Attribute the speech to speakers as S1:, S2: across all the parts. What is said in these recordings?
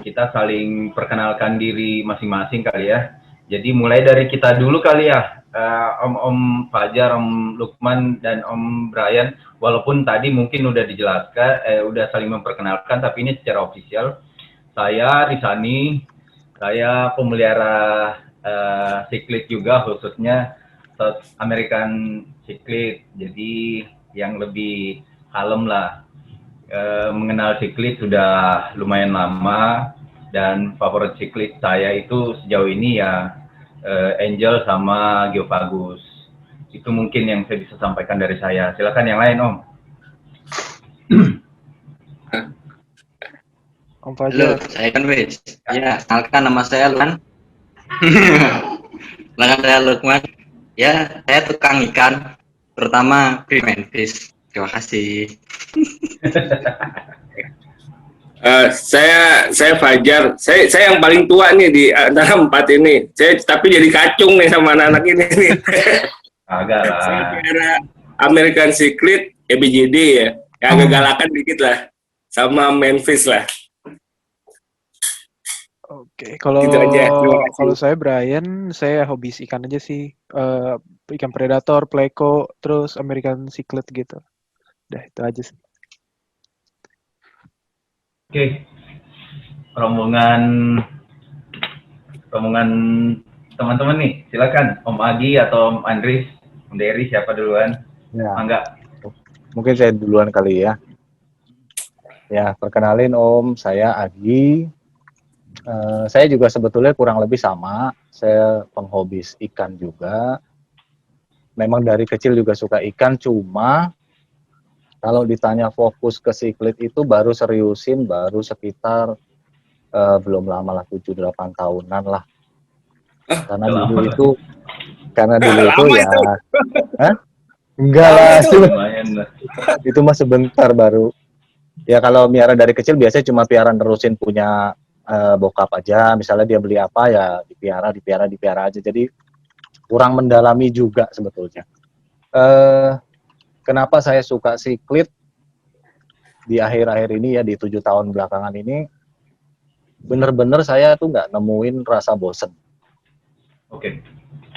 S1: kita saling perkenalkan diri masing-masing kali ya. Jadi mulai dari kita dulu kali ya, Om Fajar, Om Lukman, dan Om Brian. Walaupun tadi mungkin udah dijelaskan, udah saling memperkenalkan, tapi ini secara ofisial. Saya Risani, saya pemelihara siklit juga, khususnya South American siklit. Jadi yang lebih kalem lah. Mengenal siklit sudah lumayan lama, dan favorit siklit saya itu sejauh ini ya Angel sama Geopagus. Itu mungkin yang saya bisa sampaikan dari saya. Silakan yang lain, Om.
S2: Om Fajar.
S3: Halo, saya kan Wes. Ya, kenalkan nama saya Lukman. Nama saya Lukman. Ya, saya tukang ikan, terutama cream fish. Terima kasih.
S4: Saya Fajar. Saya yang paling tua nih di antara 4 ini. Saya tapi jadi kacung nih sama anak-anak ini nih.
S1: Agak lah.
S4: Saya kira American Secret, ABJD ya. Yang agak galakan dikit lah. Sama Memphis lah.
S2: Oke, kalau
S4: Gitu aja, terima kasih.
S2: kalau saya Brian, saya hobis ikan aja sih. Ikan predator, pleko, terus American Secret gitu. Udah itu aja sih.
S1: Oke, rombongan teman-teman nih, silakan Om Agi atau Om Andris, Om Dery, siapa duluan?
S5: Ya,
S1: Mangga.
S5: mungkin saya duluan kali ya. Ya, perkenalin Om, saya Agi. Saya juga sebetulnya kurang lebih sama. Saya penghobis ikan juga. Memang dari kecil juga suka ikan, cuma kalau ditanya fokus ke siklit itu baru seriusin, baru sekitar belum lama lah, 7-8 tahunan lah. Karena dulu itu ya, enggak lah, itu mah sebentar baru. Ya kalau miara dari kecil biasanya cuma piara nerusin punya bokap aja, misalnya dia beli apa ya dipiara aja. Jadi kurang mendalami juga sebetulnya. Kenapa saya suka siklit di akhir-akhir ini ya, di 7 tahun belakangan ini, bener-bener saya tuh nggak nemuin rasa bosen.
S1: Oke.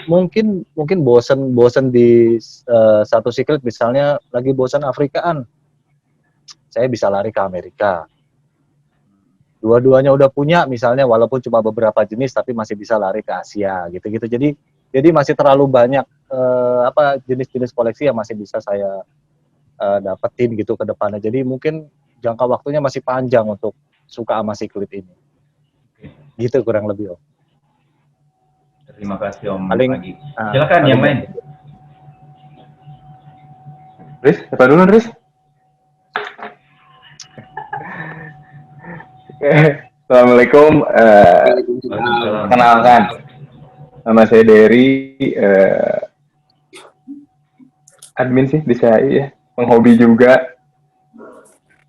S5: Mungkin bosen di satu siklit, misalnya lagi bosen Afrikaan, saya bisa lari ke Amerika. Dua-duanya udah punya misalnya, walaupun cuma beberapa jenis tapi masih bisa lari ke Asia gitu-gitu. Jadi masih terlalu banyak jenis-jenis koleksi yang masih bisa saya dapetin gitu ke depannya. Jadi mungkin jangka waktunya masih panjang untuk suka sama siklit ini. Gitu kurang lebih Om.
S1: Terima kasih Om
S5: Paling,
S1: Agi. Silakan yang lain.
S6: Riz, siapa dulu Riz? Assalamualaikum. Kenalkan, nama saya Dery. Admin sih di CHI ya. Penghobi juga.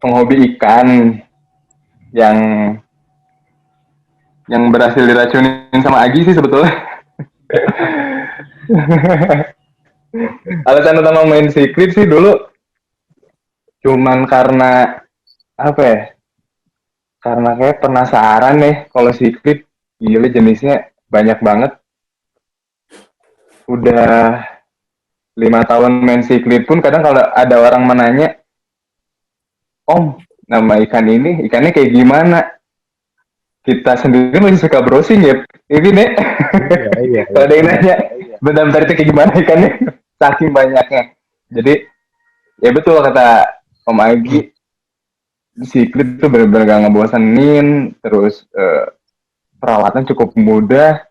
S6: Penghobi ikan yang berhasil diracunin sama Agi sih sebetulnya. Alasan utama main siklit sih dulu cuman karena apa ya? Karena kayak penasaran nih kalau siklit, gila jenisnya banyak banget. Udah 5 tahun main siklit pun kadang kalau ada orang menanya, Om, nama ikan ini, ikannya kayak gimana? Kita sendiri masih suka browsing ya, ini nih. Iya. Kalau ada yang nanya, bentar-bentar itu kayak gimana ikannya? Saking banyaknya. Jadi, ya betul kata Om Agi, siklit itu benar-benar gak ngebosenin, terus perawatan cukup mudah,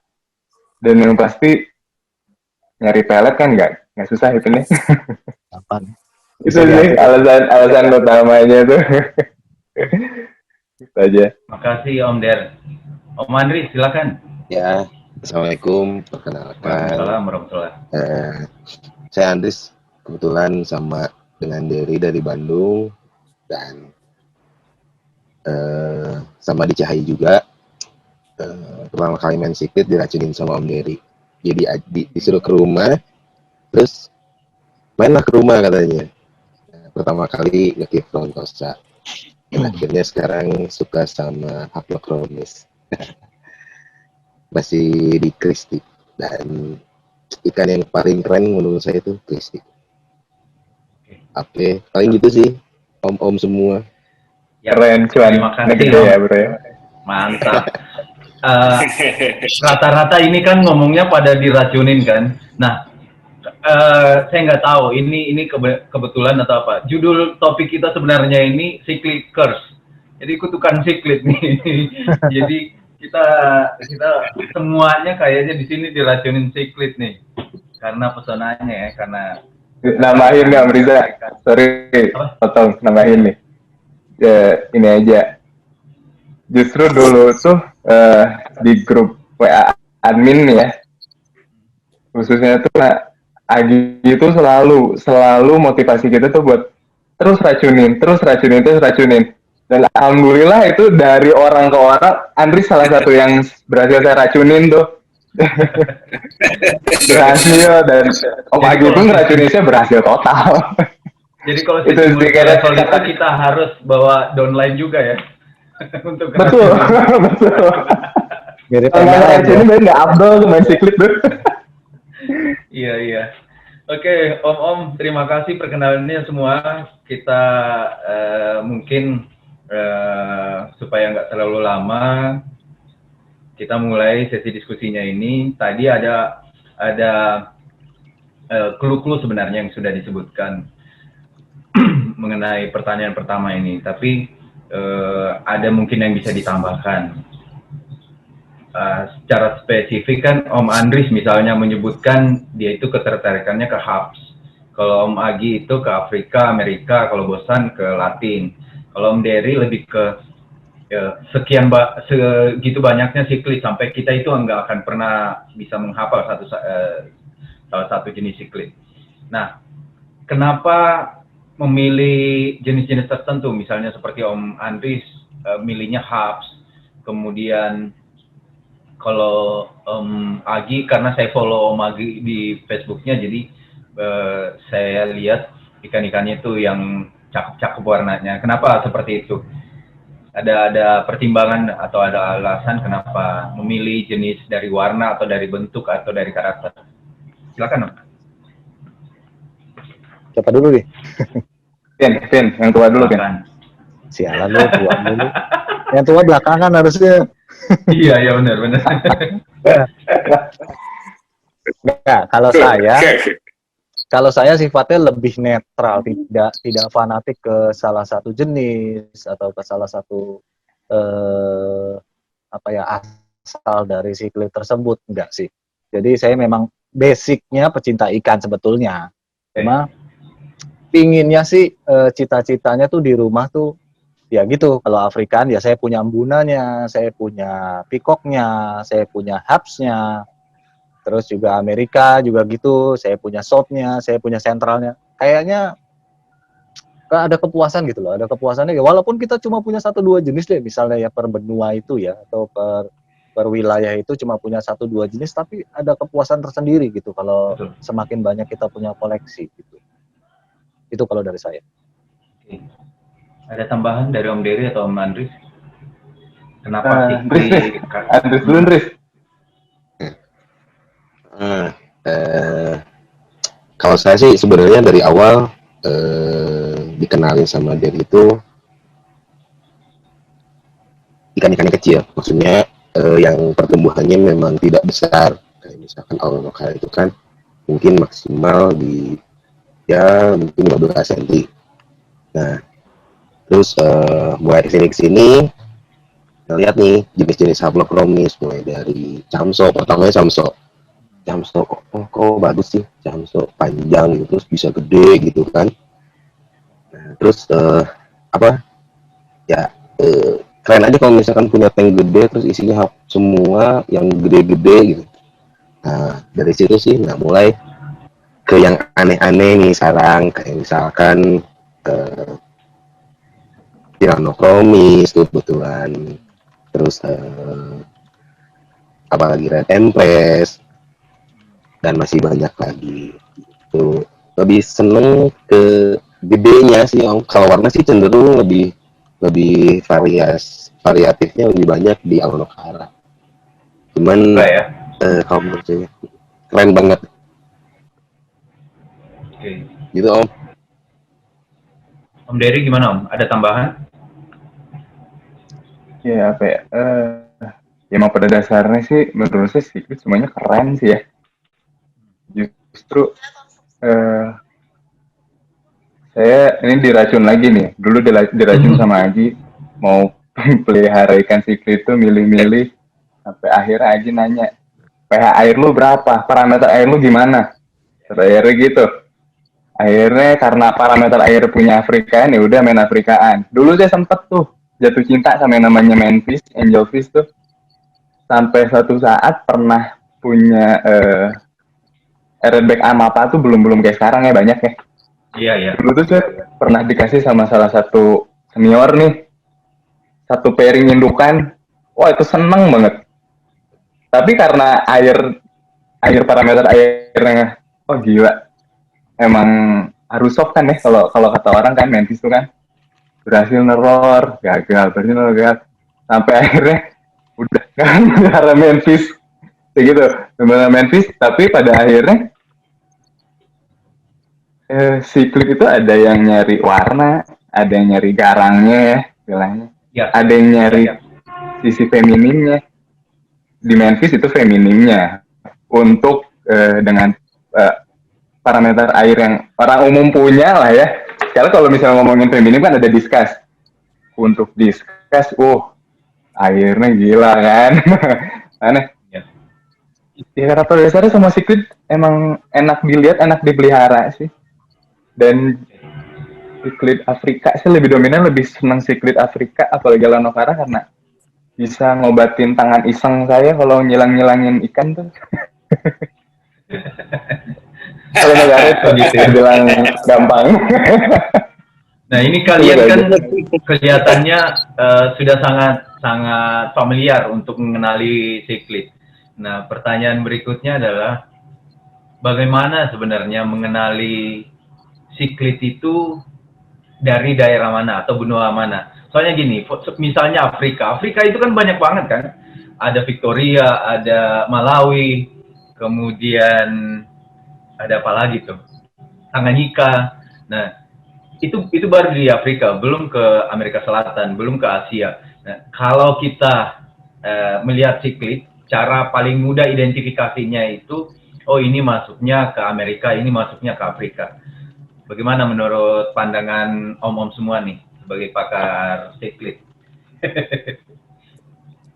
S6: dan yang pasti nyari pelet kan nggak susah itu nih. Itu sih alasan utamanya tuh. Itu aja.
S1: Makasih Om Der. Om Andri silakan.
S7: Ya, Assalamualaikum, perkenalkan.
S1: Waalaikumsalam warahmatullahi.
S7: Saya Andris, kebetulan sama dengan Dery dari Bandung, dan sama di CHI juga. Pertama kali main siklit diracunin sama Om Dery. Jadi disuruh ke rumah, terus mainlah ke rumah katanya. Pertama kali nge-keep Frontosa. Dan akhirnya sekarang suka sama Haplochromys. Masih di Christie. Dan ikan yang paling keren menurut saya itu Christie. Oke, paling gitu sih. Om-om semua.
S1: Ya,
S6: Keren, cuan.
S1: terima kasih,
S6: Gede
S1: Om.
S6: ya, bro ya.
S1: Mantap. Rata-rata ini kan ngomongnya pada diracunin kan. Nah, saya nggak tahu ini kebetulan atau apa. Judul topik kita sebenarnya ini Cichlid Curse. Jadi kutukan cichlid nih. Jadi kita semuanya kayaknya di sini diracunin cichlid nih. Karena pesonanya ya, karena
S6: Nambahin nggak, Riza? Sorry, potong. Nambahin nih. Ini aja. Justru dulu tuh di grup WA admin ya, khususnya tuh Agi itu selalu motivasi kita tuh buat terus racunin. Dan alhamdulillah itu dari orang ke orang, Andri salah satu yang berhasil saya racunin tuh. Berhasil, dan Om Agi pun ngeracuninnya berhasil total.
S1: jadi kalau
S6: Itu
S1: sistem
S6: sih, kayaknya-
S1: level itu kita harus bawa downline juga ya. Untuk
S6: Betul.
S5: Mirip
S6: Kalau nggak
S5: MLM
S6: racunin
S5: ya.
S6: berarti nggak Abdul tuh main Cichlid tuh.
S1: Iya. Oke, Om, terima kasih perkenalannya semua. Kita mungkin supaya nggak terlalu lama, kita mulai sesi diskusinya ini. Tadi ada clue-clue sebenarnya yang sudah disebutkan mengenai pertanyaan pertama ini. Tapi ada mungkin yang bisa ditambahkan. Secara spesifik kan Om Andris misalnya menyebutkan dia itu ketertarikannya ke Hubs. Kalau Om Agi itu ke Afrika, Amerika, kalau Bosan ke Latin. Kalau Om Dery lebih ke segitu banyaknya siklit sampai kita itu nggak akan pernah bisa menghafal salah satu jenis siklit. Nah, kenapa memilih jenis-jenis tertentu? Misalnya seperti Om Andris milihnya Hubs, kemudian kalau Agi, karena saya follow Om Agi di Facebooknya, jadi saya lihat ikan-ikannya itu yang cakep-cakep warnanya. Kenapa seperti itu? Ada pertimbangan atau ada alasan kenapa memilih jenis dari warna atau dari bentuk atau dari karakter? Silakan, Om.
S5: Siapa dulu nih?
S6: Vin, yang tua dulu, Vin.
S1: Silakan.
S5: Sialan lu, tua dulu. Yang tua belakangan harusnya.
S1: Iya, benar.
S5: Nah, kalau saya sifatnya lebih netral, tidak fanatik ke salah satu jenis atau ke salah satu asal dari siklit tersebut, enggak sih. Jadi saya memang basicnya pecinta ikan sebetulnya. Cuma pinginnya sih cita-citanya tuh di rumah tuh ya gitu. Kalau Afrikan ya saya punya ambunanya, saya punya peacocknya, saya punya hubsnya. Terus juga Amerika juga gitu, saya punya shotnya, saya punya sentralnya. Kayaknya ada kepuasan gitu loh, ada kepuasannya. Walaupun kita cuma punya 1-2 jenis deh, misalnya ya per benua itu ya, atau per wilayah itu cuma punya 1-2 jenis, tapi ada kepuasan tersendiri gitu kalau semakin banyak kita punya koleksi gitu. Itu kalau dari saya.
S1: Oke. Ada tambahan dari Om Dery atau Om Andris? Kenapa
S6: Andris dulu, Andris.
S7: Kalau saya sih sebenarnya dari awal dikenalin sama Dery itu ikan-ikan kecil, maksudnya yang pertumbuhannya memang tidak besar. Kayak misalkan awal lokal itu kan mungkin maksimal di mungkin 15 cm. Nah, terus mulai kesini kita lihat nih jenis-jenis Haplochromys, mulai dari camso, pertamanya camso kok bagus sih, camso panjang gitu, terus bisa gede gitu kan. Nah, terus keren aja kalau misalkan punya tank gede terus isinya semua yang gede-gede gitu. Nah, dari situ sih mulai ke yang aneh-aneh nih sekarang, kayak misalkan Tyrannochromys kebetulan, terus apalagi Red Empress, dan masih banyak lagi. Tuh lebih seneng ke gedenya sih, Om. Kalau warna sih cenderung lebih lebih variatifnya lebih banyak di Aonokara. Cuman
S1: Enggak ya?
S7: kalau menurut saya keren banget
S1: Oke.
S7: gitu Om.
S1: Om Dery gimana Om? Ada tambahan?
S6: Ya apa ya? Ya emang pada dasarnya sih menurut saya Secret semuanya keren sih ya. Justru saya ini diracun lagi nih. Dulu diracun sama Aji mau pelihara ikan Secret itu milih-milih sampai akhirnya Aji nanya, pH air lu berapa? Parameter air lu gimana? Akhirnya gitu. Akhirnya karena parameter air punya Afrikaan ya udah main Afrikaan. Dulu saya sempet tuh jatuh cinta sama yang namanya manfish, angelfish tuh. Sampai suatu saat pernah punya Redback Amapa tuh belum kayak sekarang ya banyak ya.
S1: Iya, iya.
S6: Dulu tuh saya pernah dikasih sama salah satu senior nih, satu pairing indukan. Wah itu seneng banget. Tapi karena parameter airnya, oh gila, emang harus soft kan ya kalau kata orang kan manfish tuh kan berhasil neror, gagal, sampai akhirnya udah kan cara manfish kayak gitu, sebenarnya manfish, tapi pada akhirnya Secret itu ada yang nyari warna, ada yang nyari garangnya ya, bilangnya.
S1: Ya.
S6: Ada yang nyari
S1: Ya.
S6: sisi feminimnya. Di manfish itu feminimnya. Untuk dengan parameter air yang orang umum punya lah ya. Karena kalau misalnya ngomongin feminim kan ada discuss. Untuk discuss, airnya gila kan. Aneh. Ya karena pada dasarnya semua Secret emang enak dilihat, enak dipelihara sih. Dan Secret Afrika sih lebih dominan, lebih senang Secret Afrika apalagi Aonokara karena bisa ngobatin tangan iseng saya kalau nyilang-nyilangin ikan tuh. Kalau negara itu
S1: Gitu ya.
S6: bilang gampang.
S1: Nah ini kalian kan kelihatannya sudah sangat familiar untuk mengenali Secret. Nah pertanyaan berikutnya adalah bagaimana sebenarnya mengenali Secret itu dari daerah mana atau benua mana? Soalnya gini, misalnya Afrika itu kan banyak banget kan. Ada Victoria, ada Malawi, kemudian ada apa lagi tuh? Tanganyika. Nah, itu baru di Afrika, belum ke Amerika Selatan, belum ke Asia. Nah, kalau kita melihat Secret, cara paling mudah identifikasinya itu, oh ini masuknya ke Amerika, ini masuknya ke Afrika. Bagaimana menurut pandangan om-om semua nih sebagai pakar Secret?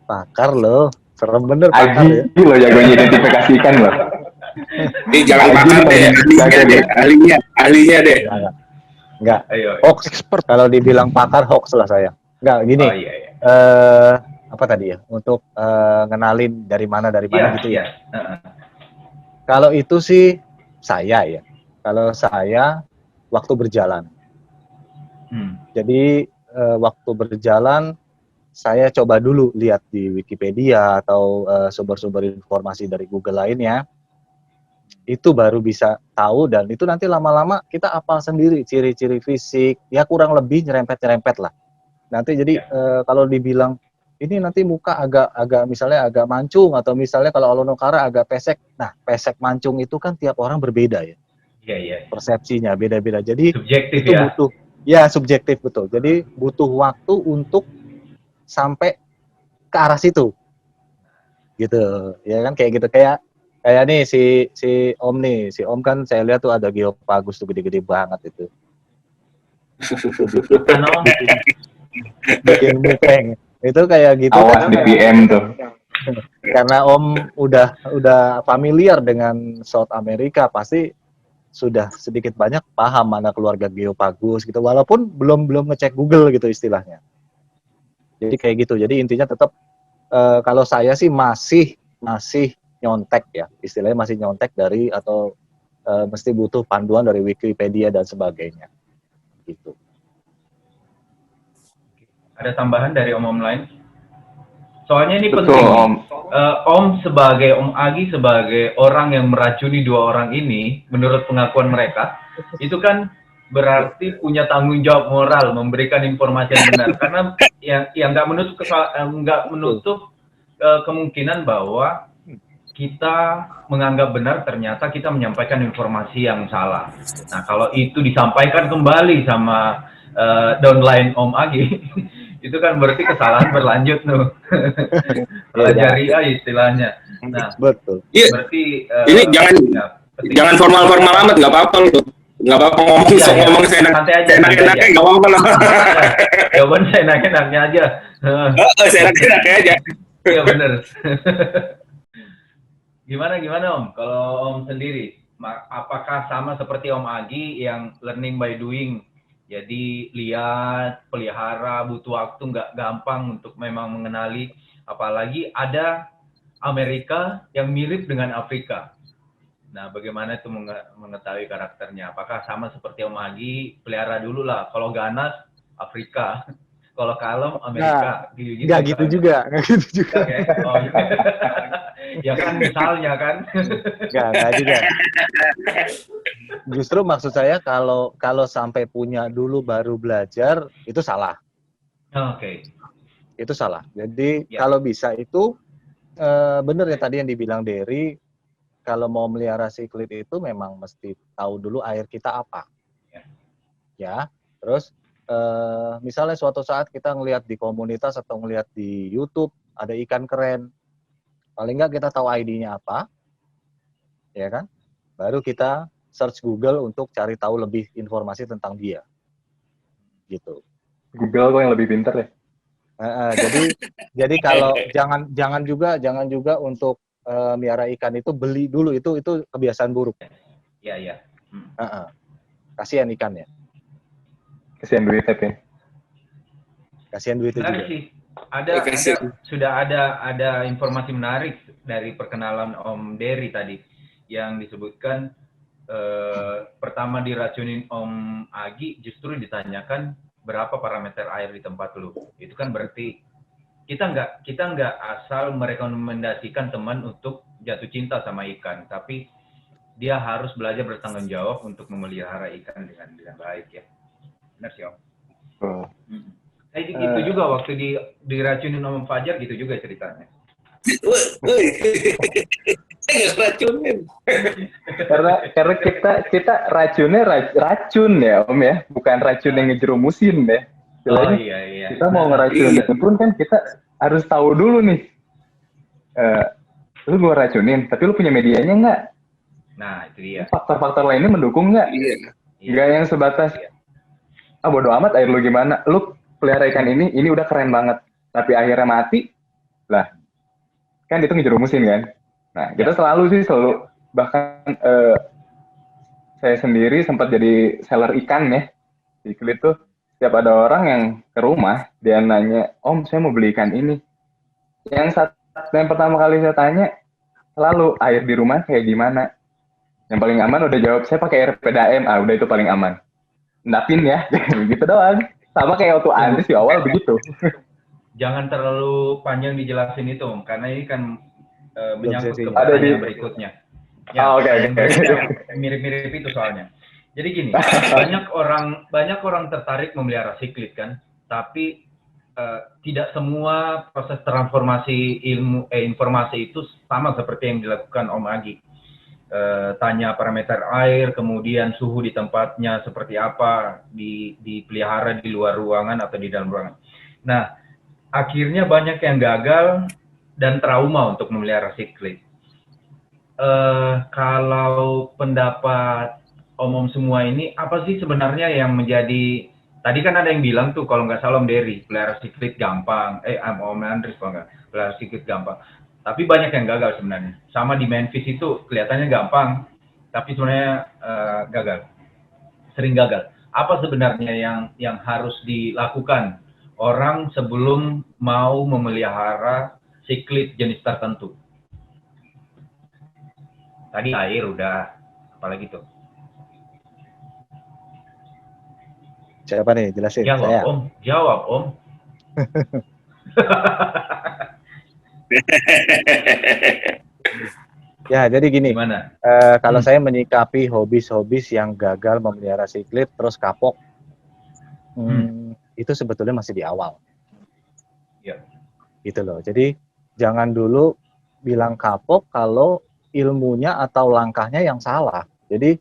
S5: Pakar loh, serem bener pakar ya.
S6: Aji lo jagonya identifikasi ikan loh.
S4: Ini jangan pakar deh, ahlinya deh.
S5: Enggak,
S1: Ayo.
S5: hoax. Expert. Kalau dibilang pakar hoax lah saya. Enggak, gini.
S1: Oh iya, iya.
S5: Apa tadi ya? Untuk ngenalin dari mana
S1: Iya,
S5: gitu ya.
S1: iya.
S5: Kalau itu sih saya ya. Kalau saya waktu berjalan. Jadi waktu berjalan saya coba dulu lihat di Wikipedia atau sumber-sumber informasi dari Google lainnya. Itu baru bisa tahu dan itu nanti lama-lama kita hafal sendiri ciri-ciri fisik. Ya kurang lebih nyerempet-nyerempet lah. Nanti jadi kalau dibilang ini nanti muka agak misalnya agak mancung atau misalnya kalau Aonokara agak pesek. Nah, pesek mancung itu kan tiap orang berbeda ya.
S1: Iya.
S5: Persepsinya beda-beda. Jadi
S1: Subjektif
S5: itu
S1: ya.
S5: Ya subjektif betul. Jadi butuh waktu untuk sampai ke arah situ. Gitu. Ya kan kayak gitu kayak nih si Om nih. Si Om kan saya lihat tuh ada Geopagus tuh gede-gede banget itu. Bikin mukeng. Itu kayak gitu.
S6: Awas di PM tuh.
S5: Karena Om udah familiar dengan South America, pasti sudah sedikit banyak paham mana keluarga Geopagus gitu, walaupun belum ngecek Google gitu istilahnya. Jadi kayak gitu. Jadi intinya tetap kalau saya sih masih nyontek ya, istilahnya masih nyontek dari atau mesti butuh panduan dari Wikipedia dan sebagainya. Gitu.
S1: Ada tambahan dari om-om lain? Soalnya ini
S6: Betul,
S1: penting.
S6: Om.
S1: Om sebagai Om Agi sebagai orang yang meracuni dua orang ini, menurut pengakuan mereka, itu kan berarti punya tanggung jawab moral memberikan informasi yang benar. Karena yang nggak menutup kemungkinan bahwa kita menganggap benar, ternyata kita menyampaikan informasi yang salah. Nah, kalau itu disampaikan kembali sama downline Om Agi, itu kan berarti kesalahan berlanjut tuh. Pelajariah istilahnya. Nah,
S5: Betul.
S4: Iya.
S1: berarti
S4: Ini jangan formal-formal amat, nggak apa-apa lu. Nggak apa-apa ngomong ngomong
S1: santai aja.
S4: seenak-enaknya nggak apa-apa loh.
S1: Jawaban seenak-enaknya aja.
S4: Seenak-enaknya aja.
S1: Iya benar. Gimana Om? Kalau Om sendiri, apakah sama seperti Om Agi yang learning by doing? Jadi lihat, pelihara, butuh waktu, nggak gampang untuk memang mengenali. Apalagi ada Amerika yang mirip dengan Afrika. Nah, bagaimana itu mengetahui karakternya? Apakah sama seperti Om Agi, pelihara dulu lah. Kalau ganas, Afrika. Kalau kalem, Amerika.
S5: Nah, nggak gitu juga.
S1: Okay. Oh, ya kan misalnya kan.
S5: Nggak juga. Justru maksud saya kalau sampai punya dulu baru belajar, itu salah.
S1: Oke.
S5: Itu salah. Jadi kalau bisa itu, bener ya tadi yang dibilang Dery, kalau mau melihara siklit itu memang mesti tahu dulu air kita apa. Ya, terus misalnya suatu saat kita ngelihat di komunitas atau ngelihat di YouTube ada ikan keren, paling nggak kita tahu ID-nya apa, ya kan? Baru kita search Google untuk cari tahu lebih informasi tentang dia, gitu.
S6: Google kok yang lebih pinter ya.
S5: Jadi kalau jangan juga untuk miara ikan itu beli dulu, itu kebiasaan buruk.
S1: Iya.
S5: Kasihan ikannya.
S6: Kasihan duit tapi.
S5: Kasihan duitnya juga.
S1: Sih. Sudah ada informasi menarik dari perkenalan Om Dery tadi yang disebutkan pertama diracunin Om Agi justru ditanyakan berapa parameter air di tempat lu. Itu kan berarti kita nggak asal merekomendasikan teman untuk jatuh cinta sama ikan, tapi dia harus belajar bertanggung jawab untuk memelihara ikan dengan baik ya. Benar sih Om. Itu juga waktu diracunin Om Fajar gitu juga ceritanya.
S4: Racunin.
S6: Karena kita racunnya racun ya Om ya, bukan racun yang ngejerumusin deh.
S1: Oh iya.
S6: Kita mau ngeracunin pun kan kita harus tahu dulu nih. Lu gua racunin, tapi lu punya medianya nggak?
S1: Nah itu dia.
S6: Faktor-faktor lainnya mendukung nggak?
S4: Iya.
S6: Nggak yang sebatas bodo amat air lu gimana. Lu pelihara ikan ini udah keren banget, tapi akhirnya mati, lah kan itu ngejerumusin kan. Nah kita selalu bahkan saya sendiri sempat jadi seller ikan ya di Klit tuh. Setiap ada orang yang ke rumah, dia nanya, Om saya mau beli ikan ini. Yang pertama kali saya tanya, selalu air di rumah kayak gimana? Yang paling aman udah jawab, saya pakai air PDAM, udah itu paling aman. Endapin ya, gitu doang. Sama kayak waktu Andris di awal begitu.
S1: Jangan terlalu panjang dijelasin itu Om, karena ini kan menyangkut ke
S6: ada di
S1: berikutnya. Ya,
S6: Oke.
S1: Mirip-mirip itu soalnya. Jadi gini, banyak orang tertarik memelihara siklit kan, tapi tidak semua proses transformasi informasi itu sama seperti yang dilakukan Om Agi. Tanya parameter air, kemudian suhu di tempatnya seperti apa, dipelihara di luar ruangan atau di dalam ruangan. Nah, akhirnya banyak yang gagal dan trauma untuk memelihara siklit. Kalau pendapat Om semua ini, apa sih sebenarnya yang menjadi, tadi kan ada yang bilang tuh, kalau nggak salah Om Dery, pelihara siklit gampang, Om Andris kalau nggak, pelihara siklit gampang. Tapi banyak yang gagal sebenarnya. Sama di Memphis itu kelihatannya gampang, tapi sebenarnya gagal. Sering gagal. Apa sebenarnya yang harus dilakukan orang sebelum mau memelihara siklit jenis tertentu? Tadi air udah, apalagi tuh?
S5: Siapa nih? Jelasin.
S1: Jawab Om.
S5: Ya, jadi gini,
S1: Gimana?
S5: kalau saya menyikapi hobis-hobis yang gagal memelihara siklit terus kapok, itu sebetulnya masih di awal.
S1: Iya.
S5: Gitu loh. Jadi jangan dulu bilang kapok kalau ilmunya atau langkahnya yang salah. Jadi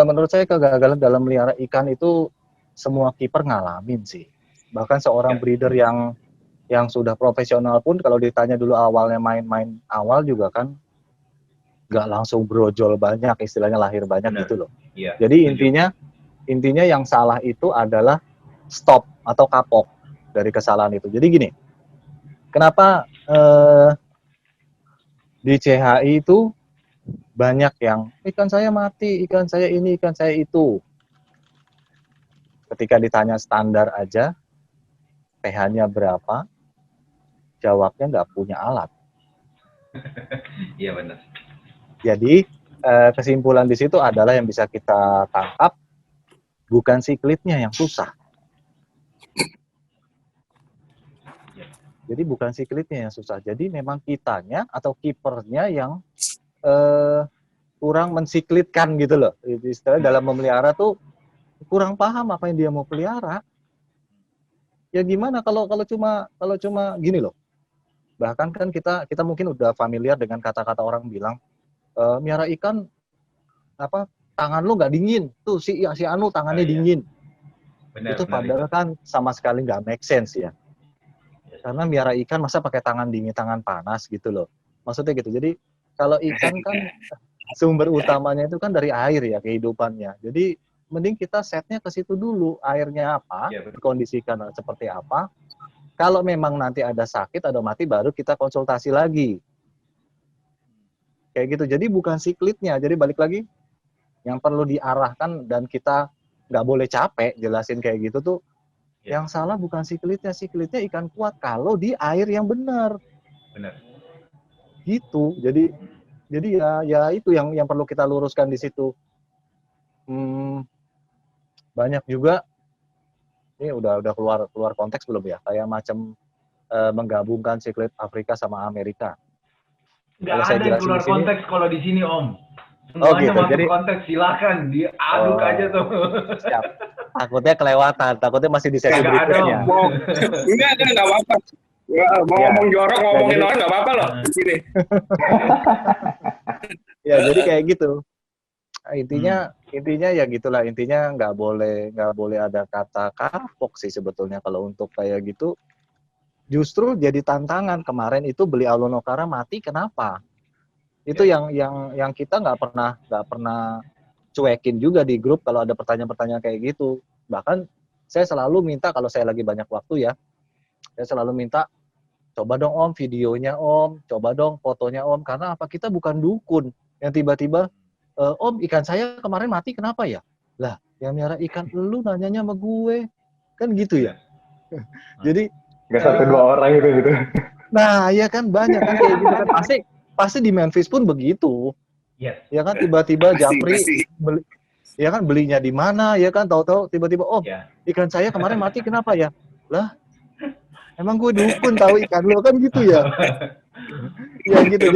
S5: menurut saya kegagalan dalam melihara ikan itu semua kiper ngalamin sih. Bahkan seorang breeder yang sudah profesional pun kalau ditanya dulu awalnya main-main awal juga kan nggak langsung brojol banyak, istilahnya lahir banyak. Benar. Gitu loh.
S1: Iya,
S5: jadi intinya yang salah itu adalah stop atau kapok dari kesalahan itu. Jadi gini, kenapa di CHI itu banyak yang ikan saya mati, ikan saya ini, ikan saya itu. Ketika ditanya standar aja, pH-nya berapa, jawabnya nggak punya alat.
S1: Iya benar.
S5: Jadi kesimpulan di situ adalah yang bisa kita tangkap bukan siklitnya yang susah. Jadi bukan siklitnya yang susah. Jadi memang kitanya atau kipernya yang kurang mensiklitkan gitu loh. Istilahnya dalam memelihara tuh kurang paham apa yang dia mau pelihara. Ya gimana kalau cuma gini loh. Bahkan kan kita mungkin udah familiar dengan kata-kata orang bilang miara ikan apa tangan lu nggak dingin tuh si Anu tangannya dingin. Benar, itu padahal kan sama sekali nggak make sense ya. Karena miara ikan masa pakai tangan dingin, tangan panas gitu loh. Maksudnya gitu. Jadi kalau ikan kan sumber utamanya itu kan dari air ya kehidupannya. Jadi mending kita setnya ke situ dulu. Airnya apa, dikondisikan seperti apa. Kalau memang nanti ada sakit, ada mati, baru kita konsultasi lagi. Kayak gitu. Jadi bukan siklitnya. Jadi balik lagi, yang perlu diarahkan dan kita nggak boleh capek jelasin kayak gitu tuh. Yang salah bukan siklitnya ikan kuat kalau di air yang benar. Benar. Gitu. Jadi ya itu yang perlu kita luruskan di situ. Banyak juga ini udah keluar konteks belum ya? Kayak macam menggabungkan siklit Afrika sama Amerika.
S1: Nggak ada yang keluar konteks kalau di sini Om.
S5: Semuanya
S1: gitu. Masuk jadi, konteks, silakan diaduk aja tuh.
S5: Siap. Takutnya kelewatan, takutnya masih di sesi berikutnya.
S4: Enggak apa-apa. Mau ngomong jorok, ngomongin orang nggak apa-apa loh. Sini.
S5: Ya jadi kayak gitu. Intinya ya gitulah. Intinya nggak boleh ada kata kapok sih sebetulnya kalau untuk kayak gitu. Justru jadi tantangan. Kemarin itu beli Aulonokara mati, kenapa? Itu yang kita nggak pernah cuekin juga di grup kalau ada pertanyaan-pertanyaan kayak gitu. Bahkan saya selalu minta kalau saya lagi banyak waktu ya, saya selalu minta coba dong Om videonya Om, coba dong fotonya Om, karena apa, kita bukan dukun yang tiba-tiba Om ikan saya kemarin mati kenapa ya? Lah yang miara ikan lu nanyanya sama gue, kan gitu ya. Jadi
S6: nggak satu dua orang gitu.
S5: Nah ya kan banyak kan kayak gitu kan, pasti di Memphis pun begitu. Yes. Ya kan tiba-tiba Japri ya kan belinya di mana ya kan, tahu-tahu tiba-tiba ikan saya kemarin mati kenapa ya? Lah emang gue dukun tahu ikan lo kan gitu ya. Ya gitu.